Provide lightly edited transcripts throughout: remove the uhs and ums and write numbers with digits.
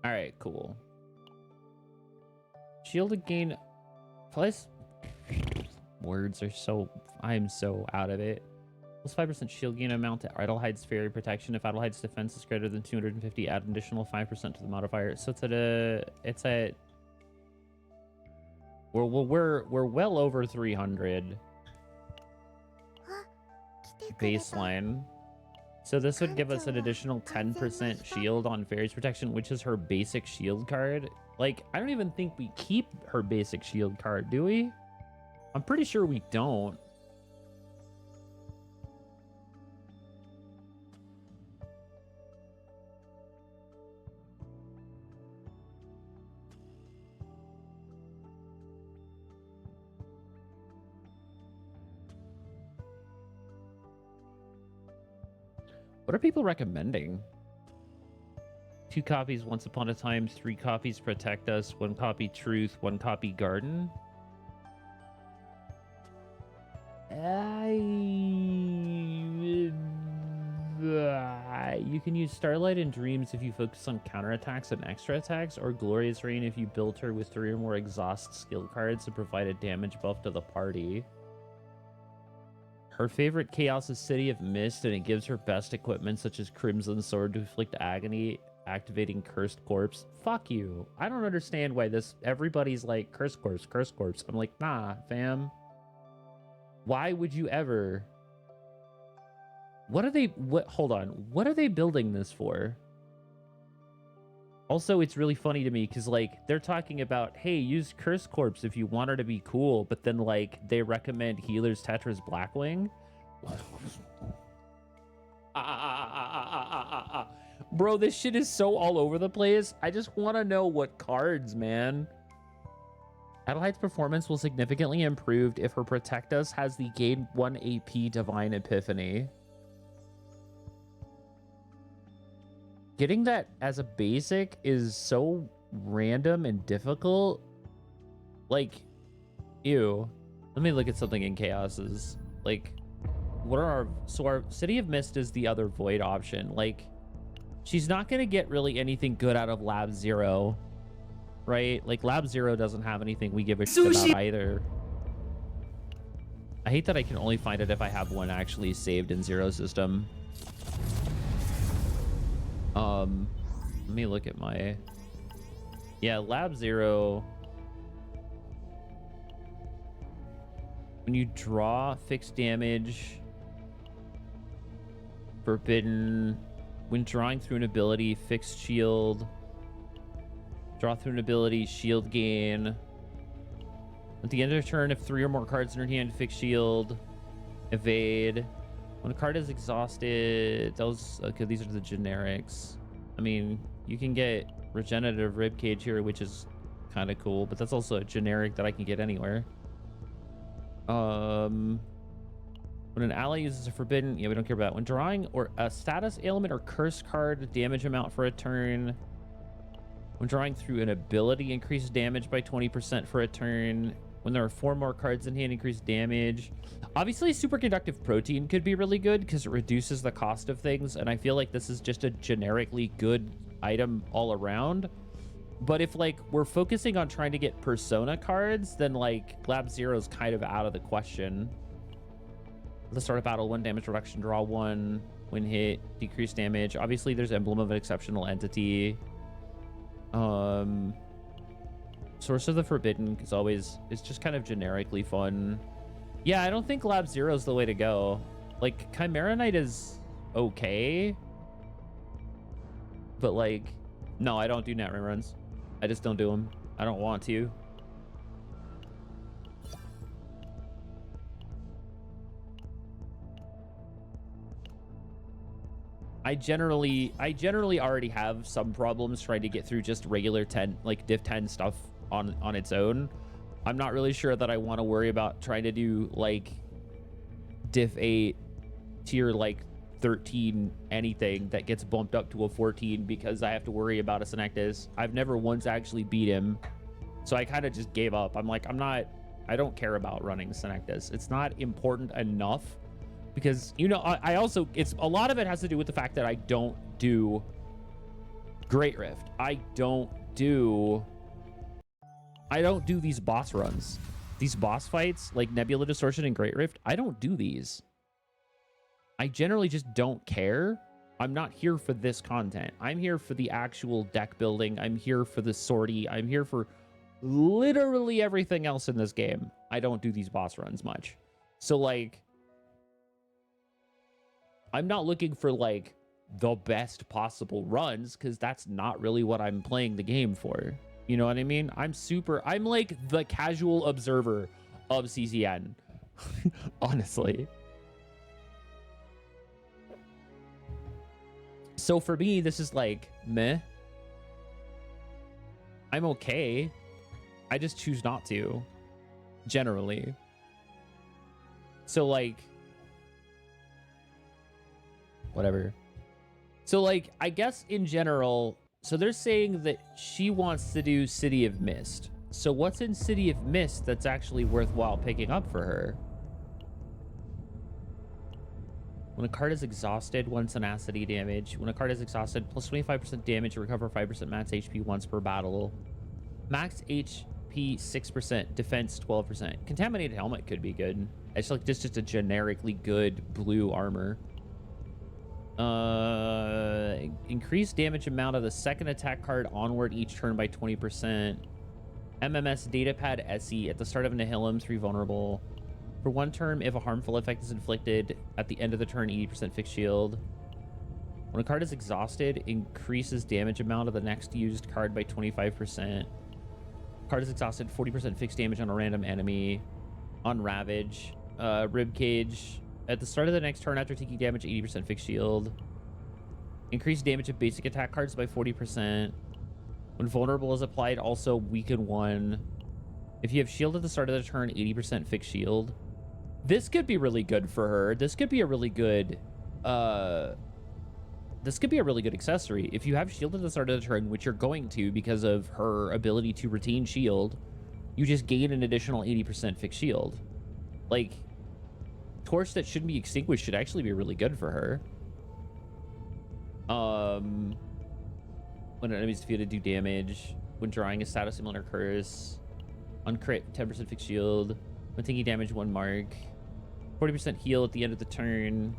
All right, cool. Shielded gain plus words are so I'm so out of it. Plus 5% shield gain amount to Adelheid's fairy protection. If Adelheid's defense is greater than 250, add an additional 5% to the modifier. So it's at we're well over 300 baseline. So this would give us an additional 10% shield on Fairy's Protection, which is her basic shield card. Like, I don't even think we keep her basic shield card, do we? I'm pretty sure we don't. What are people recommending? 2 copies Once Upon a Time, 3 copies Protect Us, 1 copy Truth, 1 copy Garden. You can use Starlight and Dreams if you focus on counterattacks and extra attacks, or Glorious Rain if you build her with 3 or more exhaust skill cards to provide a damage buff to the party. Her favorite chaos is City of Mist, and it gives her best equipment such as Crimson Sword to inflict agony, activating Cursed Corpse. Fuck you. I don't understand why everybody's like, Cursed Corpse, Cursed Corpse. I'm like, nah, fam. Why would you ever? Hold on. What are they building this for? Also, it's really funny to me because, like, they're talking about, hey, use Curse Corpse if you want her to be cool, but then, like, they recommend Healer's Tetra's Blackwing. Bro, this shit is so all over the place. I just want to know what cards, man. Adelheid's performance will significantly improve if her Protect Us has the gain 1 AP Divine Epiphany. Getting that as a basic is so random and difficult. Like, ew. Let me look at something in Chaos's. Like, what are our City of Mist is the other void option. Like, she's not going to get really anything good out of Lab Zero, right? Like, Lab Zero doesn't have anything we give a shit about either. I hate that I can only find it if I have one actually saved in Zero System. Let me look at my... Yeah, Lab Zero. When you draw fixed damage, forbidden. When drawing through an ability, fixed shield. Draw through an ability, shield gain. At the end of the turn, if 3 or more cards in your hand, fixed shield. Evade. When a card is exhausted, those... Okay, these are the generics. I mean, you can get Regenerative Ribcage here, which is kind of cool, but that's also a generic that I can get anywhere. When an ally uses a forbidden... Yeah, we don't care about that. When drawing or a status ailment or curse card, damage amount for a turn. When drawing through an ability, increases damage by 20% for a turn. When there are 4 more cards in hand, increase damage. Obviously, Superconductive Protein could be really good because it reduces the cost of things, and I feel like this is just a generically good item all around. But if, like, we're focusing on trying to get Persona cards, then, like, Lab Zero is kind of out of the question. At the start of battle, 1 damage reduction, draw 1. When hit, decrease damage. Obviously, there's Emblem of an Exceptional Entity. Source of the Forbidden is always... It's just kind of generically fun. Yeah, I don't think Lab Zero is the way to go. Like, Chimera Knight is okay. But, like... No, I don't do net runs. I just don't do them. I don't want to. I generally already have some problems trying to get through just regular 10, like div 10 stuff on its own. I'm not really sure that I want to worry about trying to do like div 8 tier like 13 anything that gets bumped up to a 14 because I have to worry about a Synectus. I've never once actually beat him, so I kind of just gave up. I'm like, I don't care about running Synectus. It's not important enough because, you know, I also, it's a lot of it has to do with the fact that I don't do Great Rift. I don't do these boss runs, these boss fights like Nebula Distortion and Great Rift. I don't do these. I generally just don't care. I'm not here for this content. I'm here for the actual deck building. I'm here for the sortie. I'm here for literally everything else in this game. I don't do these boss runs much. So, like, I'm not looking for, like, the best possible runs, because that's not really what I'm playing the game for. You know what I mean? I'm like the casual observer of CCN. Honestly. So for me, this is like, meh. I'm okay. I just choose not to, generally. So, like, whatever. So, like, I guess in general, so they're saying that she wants to do City of Mist. So what's in City of Mist that's actually worthwhile picking up for her? When a card is exhausted, 1 tenacity damage. When a card is exhausted, plus 25% damage, recover 5% max HP once per battle. Max HP 6%, defense 12%. Contaminated Helmet could be good. It's like just a generically good blue armor. Increased damage amount of the second attack card onward each turn by 20%. MMS Datapad SE at the start of Nihilum, 3 vulnerable. For 1 turn, if a harmful effect is inflicted at the end of the turn, 80% fixed shield. When a card is exhausted, increases damage amount of the next used card by 25%. Card is exhausted, 40% fixed damage on a random enemy. On Ravage, Ribcage. At the start of the next turn after taking damage, 80% fixed shield. Increased damage of basic attack cards by 40%. When vulnerable is applied, also weaken 1. If you have shield at the start of the turn, 80% fixed shield. This could be really good for her. This could be a really good accessory. If you have shield at the start of the turn, which you're going to because of her ability to retain shield, you just gain an additional 80% fixed shield. Like, torch that shouldn't be extinguished should actually be really good for her. When an enemy is defeated, do damage. When drawing a status similar curse. On crit, 10% fixed shield. When taking damage, 1 mark. 40% heal at the end of the turn.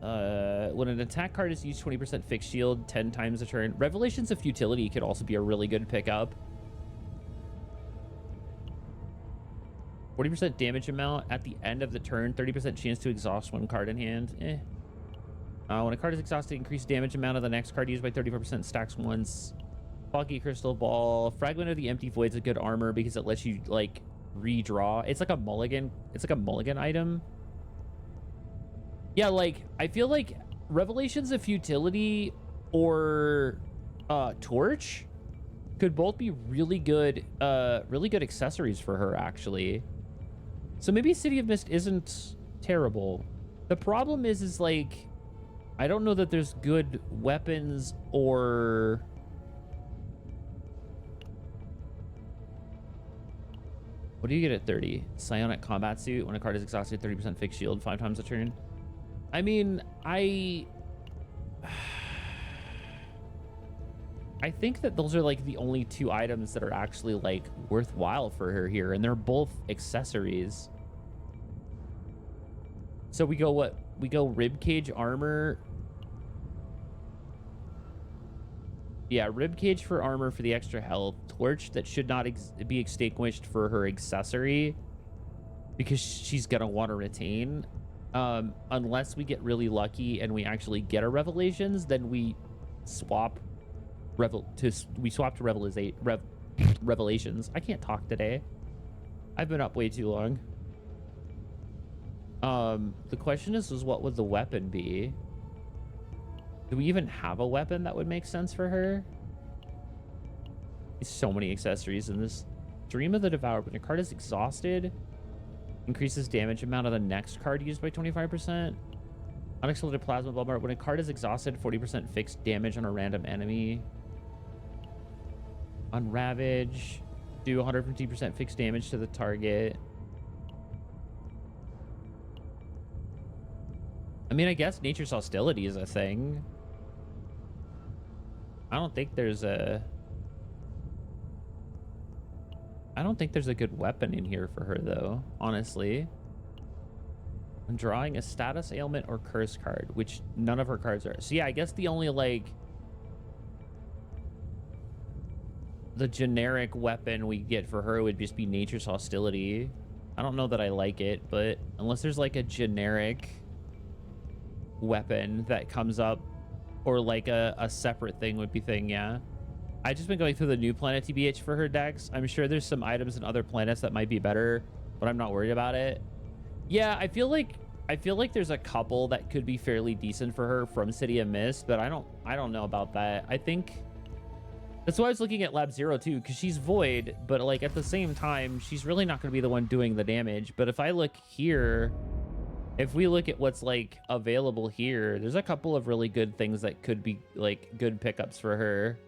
When an attack card is used, 20% fixed shield, 10 times a turn. Revelations of Futility could also be a really good pickup. 40% damage amount at the end of the turn. 30% chance to exhaust 1 card in hand. When a card is exhausted, increase damage amount of the next card used by 34%, stacks once. Foggy Crystal Ball. Fragment of the Empty Void's a good armor because it lets you, like, redraw. It's like a mulligan. It's like a mulligan item. Yeah, like, I feel like Revelations of Futility or Torch could both be really good accessories for her, actually. So maybe City of Mist isn't terrible. The problem is like, I don't know that there's good weapons or... What do you get at 30? Psionic Combat Suit. When a card is exhausted, 30% fixed shield, 5 times a turn. I mean, I think that those are like the only 2 items that are actually like worthwhile for her here, and they're both accessories. So we go what? We go Ribcage armor. Yeah, Ribcage for armor for the extra health. Torch that should not be extinguished for her accessory because she's gonna want to retain. Unless we get really lucky and we actually get a Revelations, then we swap to Revelations. I can't talk today. I've been up way too long. The question is what would the weapon be? Do we even have a weapon that would make sense for her? There's so many accessories in this. Dream of the Devoured. When your card is exhausted, increases damage amount of the next card used by 25%. Unexploded Plasma Bomber. When a card is exhausted, 40% fixed damage on a random enemy. On Ravage, do 150% fixed damage to the target. I mean, I guess nature's hostility is a thing. I don't think there's a good weapon in here for her, though, honestly. I'm drawing a status ailment or curse card, which none of her cards are. So yeah, I guess the only, like, the generic weapon we get for her would just be nature's hostility. I don't know that I like it, but unless there's like a generic weapon that comes up, or like a separate thing would be thing, yeah. I just been going through the new planet TBH for her decks. I'm sure there's some items in other planets that might be better, but I'm not worried about it. Yeah, I feel like there's a couple that could be fairly decent for her from City of Mist, but I don't know about that. I think that's why I was looking at Lab Zero too, because she's void, but like at the same time, she's really not going to be the one doing the damage. But if I look here, if we look at what's like available here, there's a couple of really good things that could be like good pickups for her.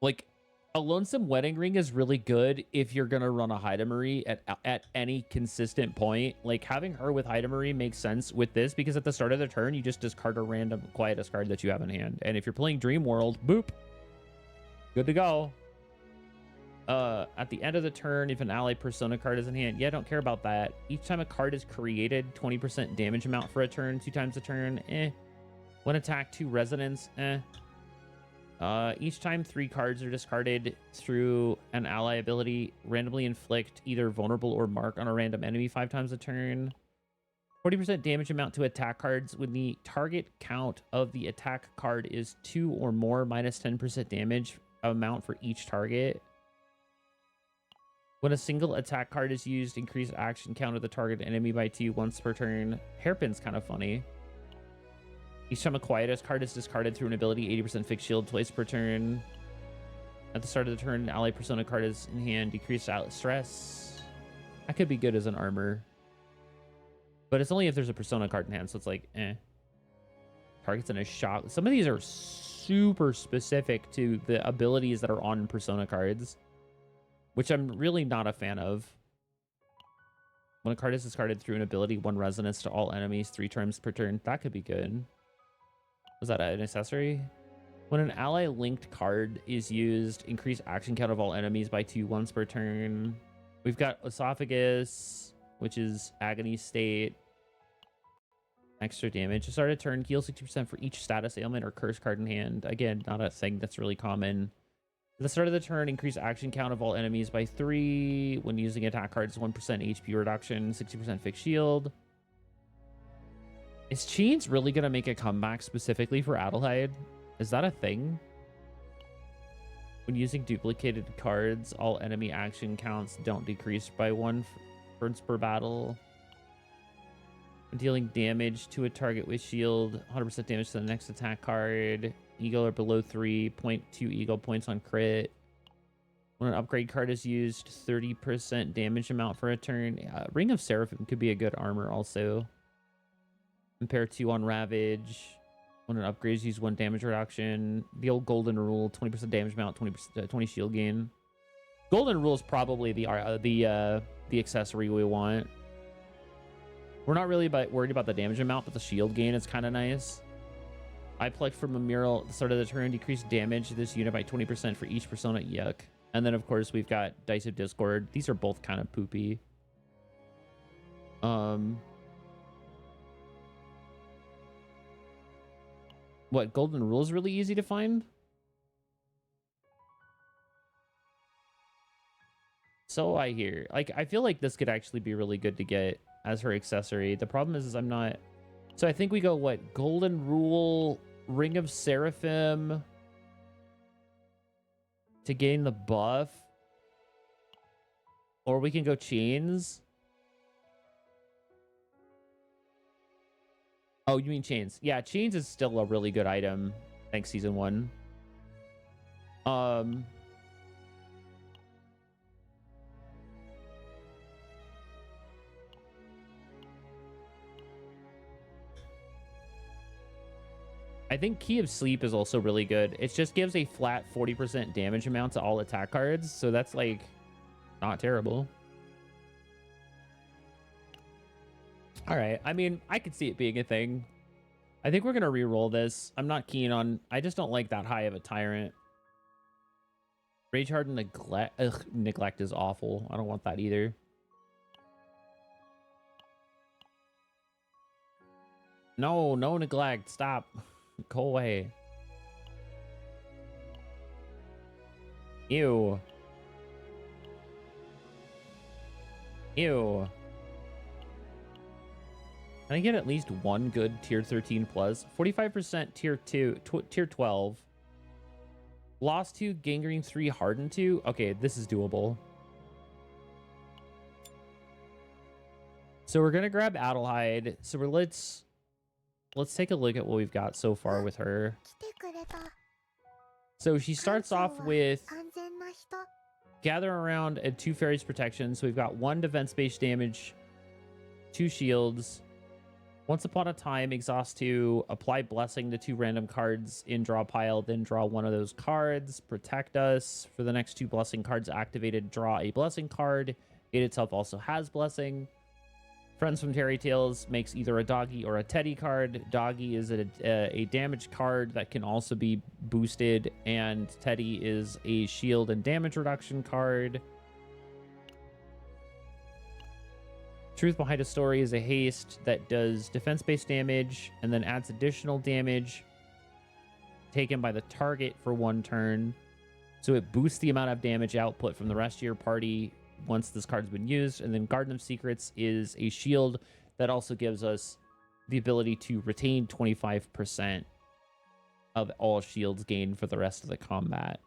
Like a Lonesome Wedding Ring is really good if you're gonna run a Hidamari at any consistent point. Like having her with Hidamari makes sense with this, because at the start of the turn you just discard a random quietest card that you have in hand, and if you're playing Dream World, boop, good to go. At the end of the turn, if an ally persona card is in hand, yeah, don't care about that. Each time a card is created, 20% damage amount for a turn, 2 times a turn, One attack, 2 resonance, Each time 3 cards are discarded through an ally ability, randomly inflict either vulnerable or mark on a random enemy 5 times a turn. 40% damage amount to attack cards when the target count of the attack card is 2 or more, minus 10% damage amount for each target. When a single attack card is used, increase action count of the target enemy by 2 once per turn. Hairpin's kind of funny. Each time a quietest card is discarded through an ability, 80% fixed shield twice per turn. At the start of the turn, an ally persona card is in hand, decreased stress. That could be good as an armor. But it's only if there's a persona card in hand, so it's like, Targets in a shot. Some of these are super specific to the abilities that are on persona cards, which I'm really not a fan of. When a card is discarded through an ability, 1 resonance to all enemies 3 times per turn. That could be good. Was that an accessory? When an ally linked card is used, increase action count of all enemies by 2 once per turn. We've got Esophagus, which is Agony State. Extra damage. To start a turn, heal 60% for each status ailment or curse card in hand. Again, not a thing that's really common. At the start of the turn, increase action count of all enemies by 3. When using attack cards, 1% HP reduction, 60% fixed shield. Is Chains really going to make a comeback specifically for Adelheid? Is that a thing? When using duplicated cards, all enemy action counts don't decrease by 1 per battle. When dealing damage to a target with shield, 100% damage to the next attack card. Eagle or below 3.2 Eagle points on crit. When an upgrade card is used, 30% damage amount for a turn. Ring of Seraphim could be a good armor also. Compare 2 on Ravage. When an upgrade is used, 1 damage reduction. The old Golden Rule, 20% damage amount, 20 shield gain. Golden Rule is probably the accessory we want. We're not really worried about the damage amount, but the shield gain is kind of nice. I plucked from a mural at the start of the turn, decrease damage to this unit by 20% for each persona. Yuck. And then, of course, we've got Dice of Discord. These are both kind of poopy. What, Golden Rule is really easy to find? So I hear. Like, I feel like this could actually be really good to get as her accessory. The problem is I'm not... So I think we go, what? Golden Rule, Ring of Seraphim to gain the buff. Or we can go Chains. Oh, you mean Chains. Yeah, Chains is still a really good item. Thanks, Season 1. I think Key of Sleep is also really good. It just gives a flat 40% damage amount to all attack cards, so that's like not terrible. All right, I mean, I could see it being a thing. I think we're gonna re-roll this. I'm not keen on. I just don't like that high of a tyrant. Rage Hardened Neglect. Ugh, Neglect is awful. I don't want that either. No, no Neglect. Stop. Go away. Ew. Ew. Can I get at least one good tier 13 plus? 45% tier 2, tier 12. Lost 2, Gangrene 3, Hardened 2. Okay, this is doable. So we're gonna grab Adelheid. So let's take a look at what we've got so far with her. So she starts off with Gather Around and 2 Fairies Protection. So we've got 1 defense-based damage, 2 shields. Once Upon a Time, exhaust 2, apply Blessing to 2 random cards in draw pile, then draw 1 of those cards. Protect Us. For the next 2 Blessing cards activated, draw a Blessing card. It itself also has Blessing. Friends from Fairy Tales makes either a Doggy or a Teddy card. Doggy is a damage card that can also be boosted, and Teddy is a shield and damage reduction card. Truth Behind a Story is a haste that does defense-based damage and then adds additional damage taken by the target for 1 turn. So it boosts the amount of damage output from the rest of your party once this card's been used. And then Garden of Secrets is a shield that also gives us the ability to retain 25% of all shields gained for the rest of the combat.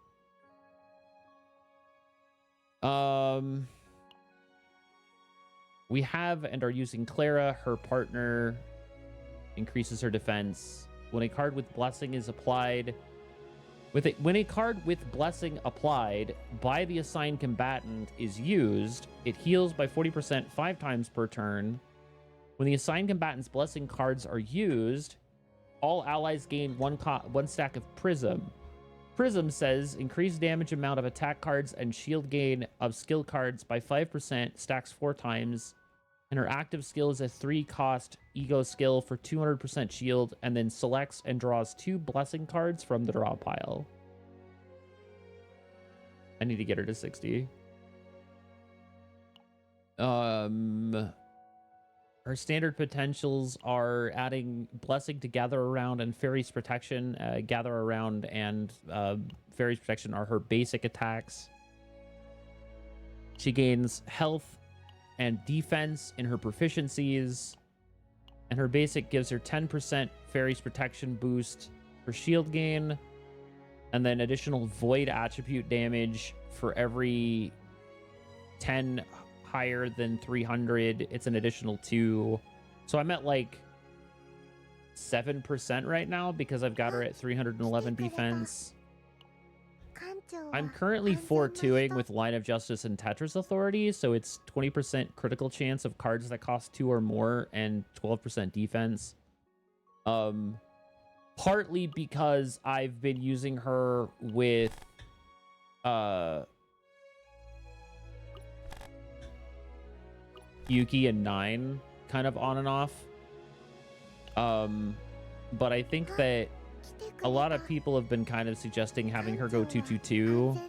We have and are using Clara. Her partner increases her defense. When a card with Blessing is applied, when a card with Blessing applied by the assigned combatant is used, it heals by 40% 5 times per turn. When the assigned combatant's Blessing cards are used, all allies gain 1 stack of Prism. Prism says increase damage amount of attack cards and shield gain of skill cards by 5%, stacks 4 times. And her active skill is a 3-cost ego skill for 200% shield, and then selects and draws 2 Blessing cards from the draw pile. I need to get her to 60. Her standard potentials are adding Blessing to Gather Around and Fairies Protection. Gather Around and Fairies Protection are her basic attacks. She gains health and defense in her proficiencies, and her basic gives her 10% Fairies Protection boost for shield gain, and then additional Void attribute damage for every 10 higher than 300. It's an additional 2. So I'm at like 7% right now because I've got her at 311 defense. I'm currently 4-2ing with Line of Justice and Tetris Authority, so it's 20% critical chance of cards that cost 2 or more and 12% defense. Partly because I've been using her with Yuki and 9 kind of on and off. But I think that a lot of people have been kind of suggesting having her go 2-2-2,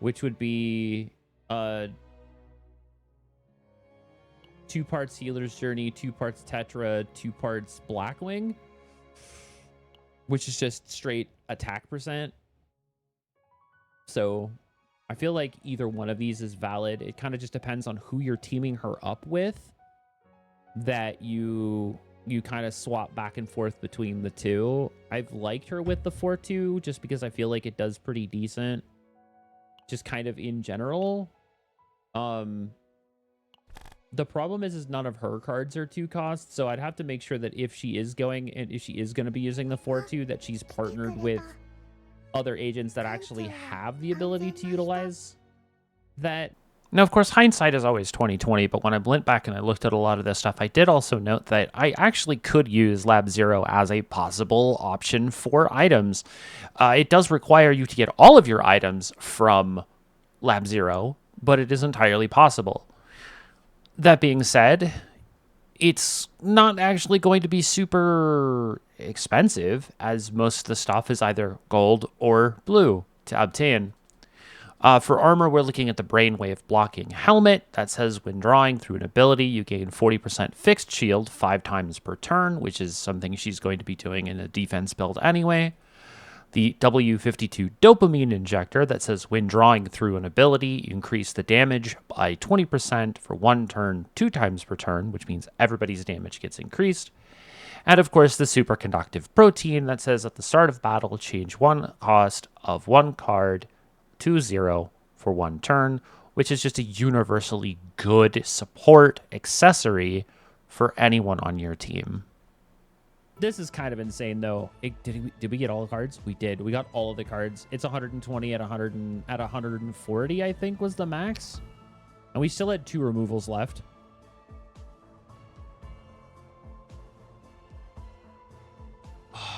which would be 2 parts Healer's Journey, 2 parts Tetra, 2 parts Blackwing, which is just straight attack percent. So I feel like either one of these is valid. It kind of just depends on who you're teaming her up with, that you kind of swap back and forth between the two. I've liked her with the 4-2 just because I feel like it does pretty decent, just kind of in general. The problem is none of her cards are 2 costs, so I'd have to make sure that if she is going to be using the 4-2, that she's partnered with other agents that actually have the ability to utilize that Now, of course, hindsight is always 2020, but when I went back and I looked at a lot of this stuff, I did also note that I actually could use Lab Zero as a possible option for items. It does require you to get all of your items from Lab Zero, but it is entirely possible. That being said, it's not actually going to be super expensive, as most of the stuff is either gold or blue to obtain. For armor, we're looking at the Brainwave Blocking Helmet. That says when drawing through an ability, you gain 40% fixed shield 5 times per turn, which is something she's going to be doing in a defense build anyway. The W52 Dopamine Injector that says when drawing through an ability, you increase the damage by 20% for 1 turn 2 times per turn, which means everybody's damage gets increased. And of course, the Superconductive Protein that says at the start of battle, change 1 cost of 1 card to 0 for 1 turn, which is just a universally good support accessory for anyone on your team. This is kind of insane, though. Did we get all the cards? We did. We got all of the cards. It's 120 at 140, I think, was the max. And we still had 2 removals left.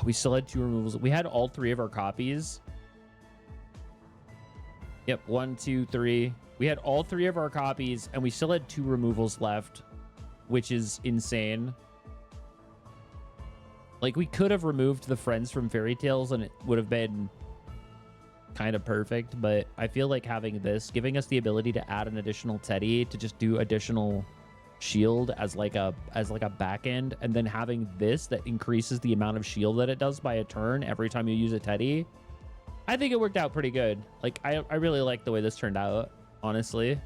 We still had 2 removals. We had all 3 of our copies. Yep, 1, 2, 3. We had all 3 of our copies, and we still had 2 removals left, which is insane. Like, we could have removed the friends from Fairy Tales, and it would have been kind of perfect, but I feel like having this, giving us the ability to add an additional Teddy to just do additional shield as like a back end, and then having this that increases the amount of shield that it does by a turn every time you use a Teddy, I think it worked out pretty good. Like, I really like the way this turned out, honestly.